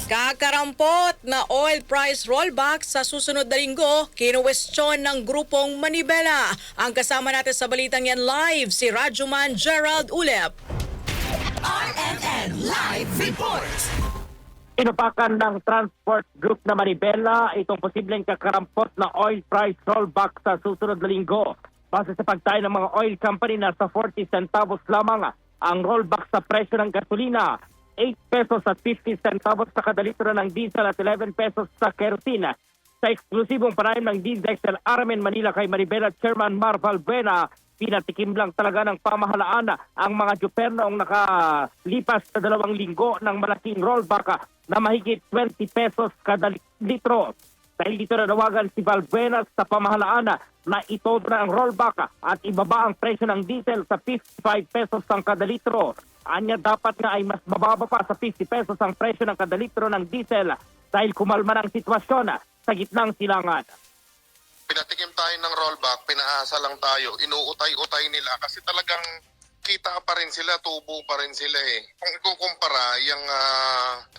Kakarampot na oil price rollback sa susunod na linggo, kinuwestiyon ng grupong Manibela. Ang kasama natin sa balitang yan live, si Rajuman Gerald Ulep. RMN Live Report. Inupakan ng transport group na Manibela itong posibleng kakarampot na oil price rollback sa susunod na linggo. Base sa pagtayo ng mga oil company na sa 40 centavos lamang ang rollback sa presyo ng gasolina, 8 pesos at 50 centavos sa kada litro ng diesel at 11 pesos sa kerosene. Sa eksklusibong panayam ng DZXL RMN Manila kay Manibela Chairman Mar Valbuena, pinatikim lang talaga ng pamahalaan ang mga tsuper noong nakalipas sa 2 linggo ng malaking rollback na mahigit 20 pesos kada litro. Dahil dito nanawagan si Valbuena sa pamahalaan na ito na ang rollback at ibaba ang presyo ng diesel sa 55 pesos ang kada litro. Anya dapat nga ay mas mababa pa sa 50 pesos ang presyo ng kada litro ng diesel dahil kumalma ng sitwasyon sa gitnang silangan. Pinatikim tayo ng rollback, pinaasa lang tayo, inuutay-utay nila kasi talagang kita pa rin sila, tubo pa rin sila eh. Kung ikukumpara, yung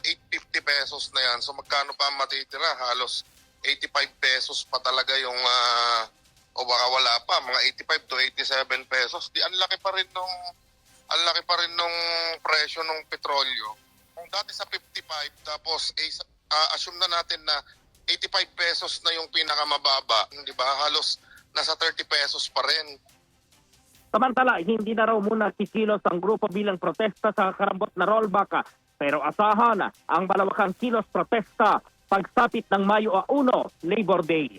850 pesos na yan, so magkano pa matitira? Halos 85 pesos pa talaga yung, o baka wala pa, mga 85 to 87 pesos. Di, ang laki pa rin nung presyo ng petrolyo. Kung dati sa 55, tapos assume na natin na 85 pesos na yung pinakamababa, di ba? Halos nasa 30 pesos pa rin. Samantala, hindi na raw muna kikilos ang grupo bilang protesta sa karambot na rollback. Pero asahan ang malawakang kilos protesta pagsapit ng Mayo 1, Labor Day.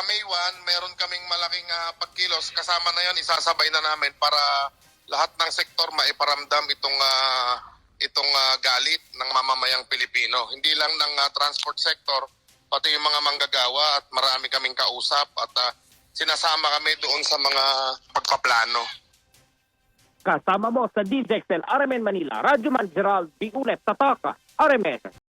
May 1, meron kaming malaking pagkilos. Kasama na yon, isasabay na namin para lahat ng sektor maiparamdam itong galit ng mamamayang Pilipino. Hindi lang ng transport sector, pati yung mga manggagawa at marami kaming kausap at sinasama kami doon sa mga pagpaplano. Kasama mo sa DZXL RMN Manila, Rajuman Gerald B. Ulep, Tataka, RMN.